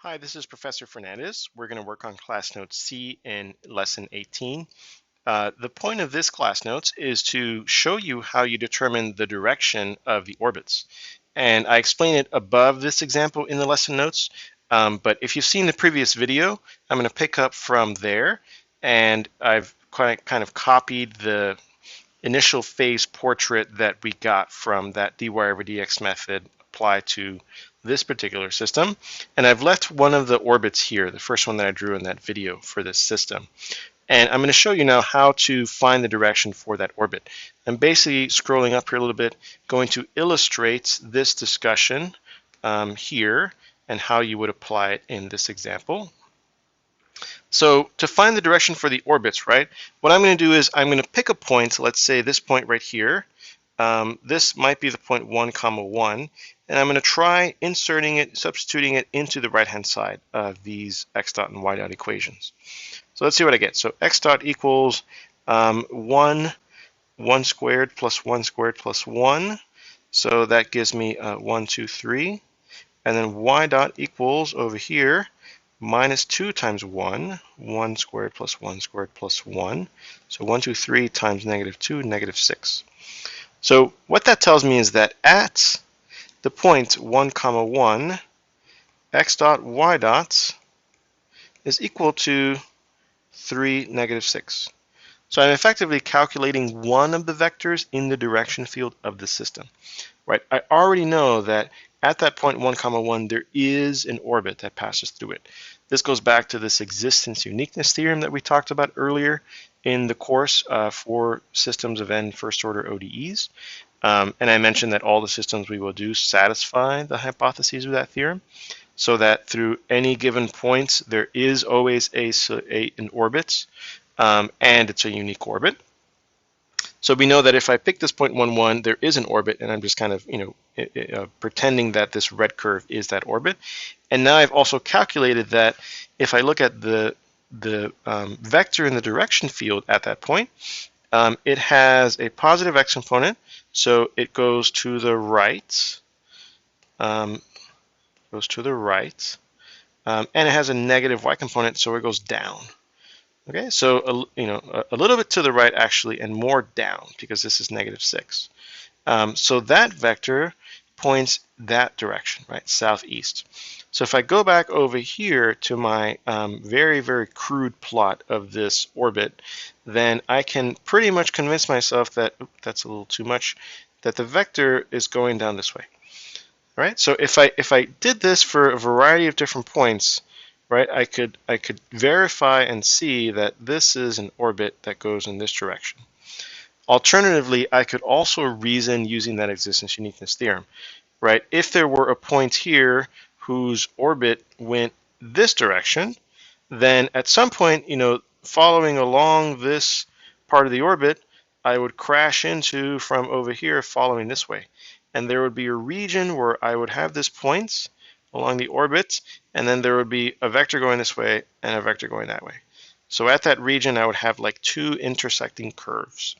Hi, this is Professor Fernandez. We're going to work on class note C in lesson 18. The point of this class notes is to show you how you determine the direction of the orbits. And I explain it above this example in the lesson notes, but if you've seen the previous video, I'm going to pick up from there, and I've kind of copied the initial phase portrait that we got from that dy over dx method applied to this particular system. And I've left one of the orbits here, the first one that I drew in that video for this system. And I'm going to show you now how to find the direction for that orbit. I'm basically scrolling up here a little bit, going to illustrate this discussion here and how you would apply it in this example. So to find the direction for the orbits, right, what I'm going to do is I'm going to pick a point, let's say this point right here. This might be the point 1, 1, and I'm going to try inserting it, substituting it into the right-hand side of these x dot and y dot equations. So let's see what I get. So x dot equals 1 squared plus 1 squared plus 1. So that gives me 1, 2, 3. And then y dot equals over here minus 2 times 1, 1 squared plus 1 squared plus 1. So 1, 2, 3 times negative 2, negative 6. So what that tells me is that at the point 1, 1, x dot y dot is equal to 3, negative 6. So I'm effectively calculating one of the vectors in the direction field of the system. Right? I already know that at that point 1, 1, there is an orbit that passes through it. This goes back to this existence uniqueness theorem that we talked about earlier in the course for systems of n first order ODEs. And I mentioned that all the systems we will do satisfy the hypotheses of that theorem, so that through any given points there is always an orbit, and it's a unique orbit. So we know that if I pick this point 1, 1, there is an orbit, and I'm just kind of, pretending that this red curve is that orbit. And now I've also calculated that if I look at the vector in the direction field at that point, it has a positive x component, so it goes to the right, and it has a negative y component, so it goes down. Okay, so a little bit to the right actually, and more down because this is negative 6. So that vector points that direction, right, southeast. So if I go back over here to my very, very crude plot of this orbit, then I can pretty much convince myself that, that's a little too much, that the vector is going down this way. Right? So if I did this for a variety of different points, right, I could verify and see that this is an orbit that goes in this direction. Alternatively, I could also reason using that existence uniqueness theorem, right? If there were a point here whose orbit went this direction, then at some point, following along this part of the orbit, I would crash into from over here following this way. And there would be a region where I would have this point along the orbit, and then there would be a vector going this way and a vector going that way. So at that region, I would have like two intersecting curves.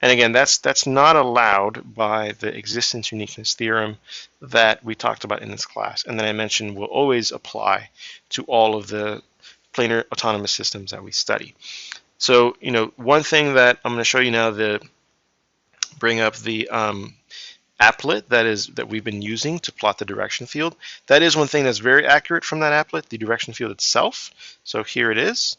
And again, that's not allowed by the existence uniqueness theorem that we talked about in this class, and that I mentioned will always apply to all of the planar autonomous systems that we study. So, one thing that I'm going to show you now, bring up the applet that we've been using to plot the direction field. That is one thing that's very accurate from that applet, the direction field itself. So here it is.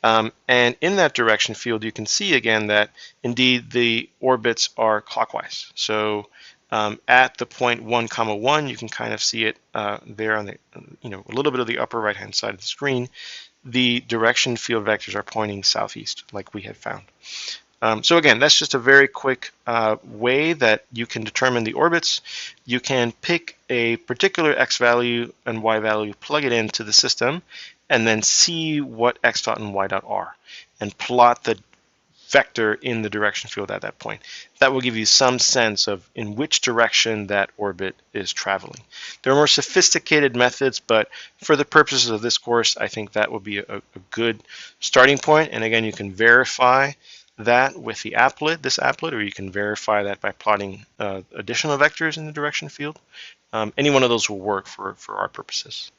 And in that direction field, you can see again that indeed the orbits are clockwise. So at the point 1, 1, you can kind of see it there on the, a little bit of the upper right-hand side of the screen. The direction field vectors are pointing southeast, like we had found. So again, that's just a very quick way that you can determine the orbits. You can pick a particular x value and y value, plug it into the system, and then see what x dot and y dot are, and plot the vector in the direction field at that point. That will give you some sense of in which direction that orbit is traveling. There are more sophisticated methods, but for the purposes of this course, I think that will be a good starting point. And again, you can verify that with the applet, this applet, or you can verify that by plotting additional vectors in the direction field. Any one of those will work for our purposes.